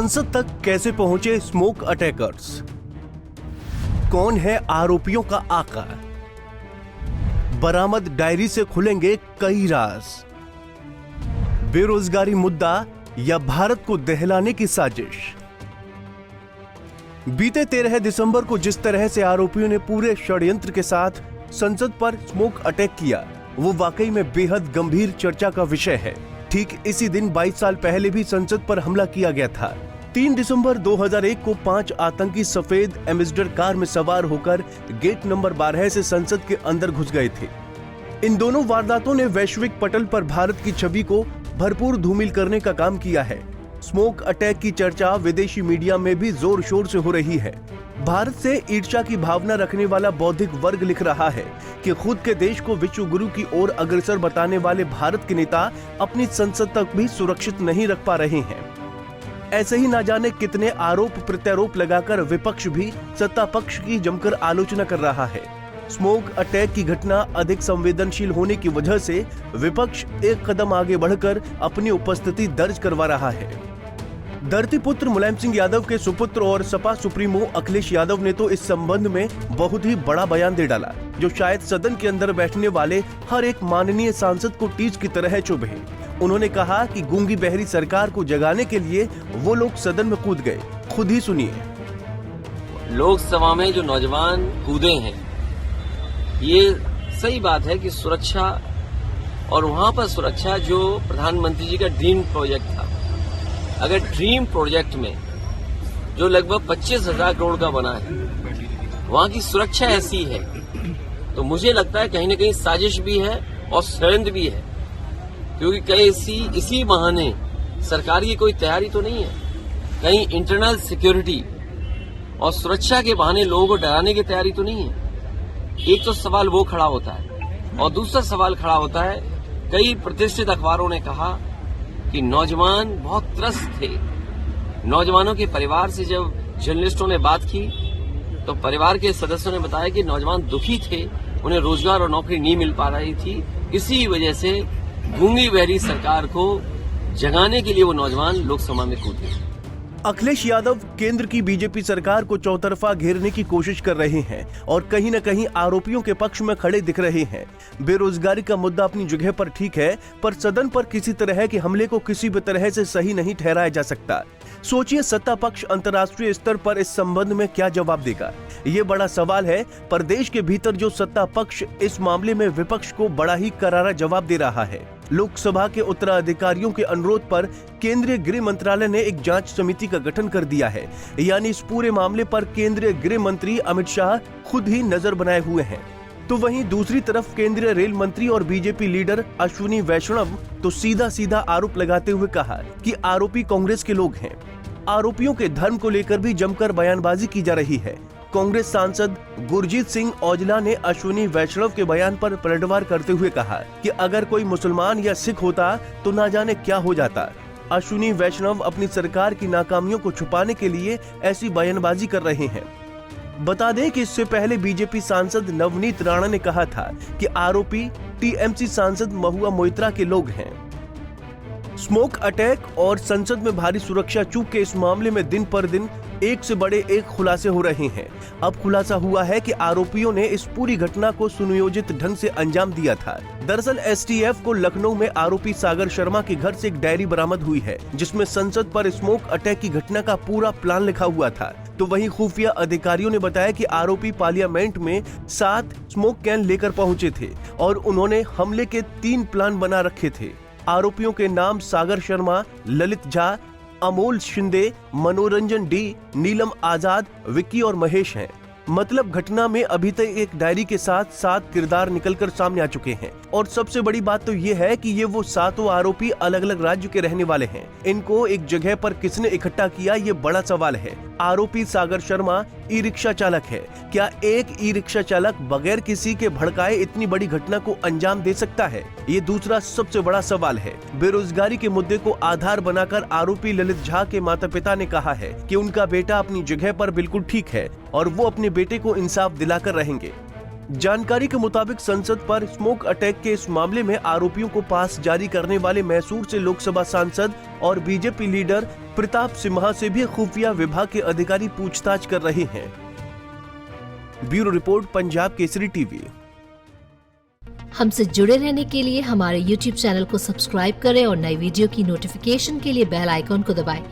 संसद तक कैसे पहुंचे स्मोक अटैकर्स? कौन है आरोपियों का आका? बरामद डायरी से खुलेंगे कई राज। बेरोजगारी मुद्दा या भारत को दहलाने की साजिश? बीते 13 दिसंबर को जिस तरह से आरोपियों ने पूरे षड्यंत्र के साथ संसद पर स्मोक अटैक किया, वो वाकई में बेहद गंभीर चर्चा का विषय है। ठीक इसी दिन 22 साल पहले भी संसद पर हमला किया गया था। 3 दिसंबर 2001 को 5 आतंकी सफेद एम्बेसडर कार में सवार होकर गेट नंबर 12 से संसद के अंदर घुस गए थे। इन दोनों वारदातों ने वैश्विक पटल पर भारत की छवि को भरपूर धूमिल करने का काम किया है। स्मोक अटैक की चर्चा विदेशी मीडिया में भी जोर शोर से हो रही है। भारत से ईर्ष्या की भावना रखने वाला बौद्धिक वर्ग लिख रहा है कि खुद के देश को विश्व गुरु की ओर अग्रसर बताने वाले भारत के नेता अपनी संसद तक भी सुरक्षित नहीं रख पा रहे हैं। ऐसे ही ना जाने कितने आरोप प्रत्यारोप लगाकर विपक्ष भी सत्ता पक्ष की जमकर आलोचना कर रहा है। स्मोक अटैक की घटना अधिक संवेदनशील होने की वजह से विपक्ष एक कदम आगे बढ़कर अपनी उपस्थिति दर्ज करवा रहा है। धरतीपुत्र मुलायम सिंह यादव के सुपुत्र और सपा सुप्रीमो अखिलेश यादव ने तो इस संबंध में बहुत ही बड़ा बयान दे डाला, जो शायद सदन के अंदर बैठने वाले हर एक माननीय सांसद को टीच की तरह चुभे। उन्होंने कहा कि गूंगी बहरी सरकार को जगाने के लिए वो लोग सदन में कूद गए। खुद ही सुनिए। लोकसभा में जो नौजवान कूदे हैं, ये सही बात है कि सुरक्षा, और वहाँ पर सुरक्षा जो प्रधानमंत्री जी का ड्रीम प्रोजेक्ट था, अगर ड्रीम प्रोजेक्ट में जो लगभग 25,000 करोड़ का बना है, वहाँ की सुरक्षा ऐसी है, तो मुझे लगता है कहीं न कहीं साजिश भी है और षड्यंत्र भी है, क्योंकि कहीं इसी बहाने सरकार की कोई तैयारी तो नहीं है, कहीं इंटरनल सिक्योरिटी और सुरक्षा के बहाने लोगों को डराने की तैयारी तो नहीं है। एक तो सवाल वो खड़ा होता है, और दूसरा सवाल खड़ा होता है, कई प्रतिष्ठित अखबारों ने कहा कि नौजवान बहुत त्रस्त थे। नौजवानों के परिवार से जब जर्नलिस्टों ने बात की, तो परिवार के सदस्यों ने बताया कि नौजवान दुखी थे, उन्हें रोजगार और नौकरी नहीं मिल पा रही थी। इसी वजह से गूंगी बहरी सरकार को जगाने के लिए वो नौजवान लोकसभा में कूदे। अखिलेश यादव केंद्र की बीजेपी सरकार को चौतरफा घेरने की कोशिश कर रहे हैं और कहीं न कहीं आरोपियों के पक्ष में खड़े दिख रहे हैं। बेरोजगारी का मुद्दा अपनी जगह पर ठीक है, पर सदन पर किसी तरह के हमले को किसी भी तरह से सही नहीं ठहराया जा सकता। सोचिए, सत्ता पक्ष अंतर्राष्ट्रीय स्तर पर इस संबंध में क्या जवाब देगा? ये बड़ा सवाल है, पर देश के भीतर जो सत्ता पक्ष इस मामले में विपक्ष को बड़ा ही करारा जवाब दे रहा है। लोकसभा के उत्तराधिकारियों के अनुरोध पर केंद्रीय गृह मंत्रालय ने एक जांच समिति का गठन कर दिया है, यानी इस पूरे मामले पर केंद्रीय गृह मंत्री अमित शाह खुद ही नजर बनाए हुए हैं। तो वहीं दूसरी तरफ केंद्रीय रेल मंत्री और बीजेपी लीडर अश्विनी वैष्णव तो सीधा सीधा आरोप लगाते हुए कहा कि आरोपी कांग्रेस के लोग हैं। आरोपियों के धर्म को लेकर भी जमकर बयानबाजी की जा रही है। कांग्रेस सांसद गुरजीत सिंह औजला ने अश्विनी वैष्णव के बयान पर पलटवार करते हुए कहा कि अगर कोई मुसलमान या सिख होता तो ना जाने क्या हो जाता। अश्विनी वैष्णव अपनी सरकार की नाकामियों को छुपाने के लिए ऐसी बयानबाजी कर रहे हैं। बता दें कि इससे पहले बीजेपी सांसद नवनीत राणा ने कहा था कि आरोपी टीएमसी सांसद महुआ मोइत्रा के लोग हैं। स्मोक अटैक और संसद में भारी सुरक्षा चूक के इस मामले में दिन पर दिन एक से बड़े एक खुलासे हो रहे हैं। अब खुलासा हुआ है कि आरोपियों ने इस पूरी घटना को सुनियोजित ढंग से अंजाम दिया था। दरअसल एसटीएफ को लखनऊ में आरोपी सागर शर्मा के घर से एक डायरी बरामद हुई है, जिसमें संसद पर स्मोक अटैक की घटना का पूरा प्लान लिखा हुआ था। तो वहीं खुफिया अधिकारियों ने बताया कि आरोपी पार्लियामेंट में 7 स्मोक कैन लेकर पहुंचे थे और उन्होंने हमले के 3 प्लान बना रखे थे। आरोपियों के नाम सागर शर्मा, ललित झा, अमोल शिंदे, मनोरंजन डी, नीलम आजाद, विक्की और महेश हैं। मतलब घटना में अभी तक एक डायरी के साथ 7 किरदार निकलकर सामने आ चुके हैं। और सबसे बड़ी बात तो ये है कि ये वो 7 आरोपी अलग अलग राज्य के रहने वाले हैं। इनको एक जगह पर किसने इकट्ठा किया, ये बड़ा सवाल है। आरोपी सागर शर्मा ई रिक्शा चालक है। क्या एक ई रिक्शा चालक बगैर किसी के भड़काए इतनी बड़ी घटना को अंजाम दे सकता है? ये दूसरा सबसे बड़ा सवाल है। बेरोजगारी के मुद्दे को आधार बनाकर आरोपी ललित झा के माता पिता ने कहा है कि उनका बेटा अपनी जगह पर बिल्कुल ठीक है और वो अपने बेटे को इंसाफ दिलाकर रहेंगे। जानकारी के मुताबिक संसद पर स्मोक अटैक के इस मामले में आरोपियों को पास जारी करने वाले मैसूर से लोकसभा सांसद और बीजेपी लीडर प्रताप सिम्हा से भी खुफिया विभाग के अधिकारी पूछताछ कर रहे हैं। Bureau report, Punjab Kesari TV. हमसे जुड़े रहने के लिए हमारे YouTube चैनल को सब्सक्राइब करें और नई वीडियो की नोटिफिकेशन के लिए बेल आइकॉन को दबाएं।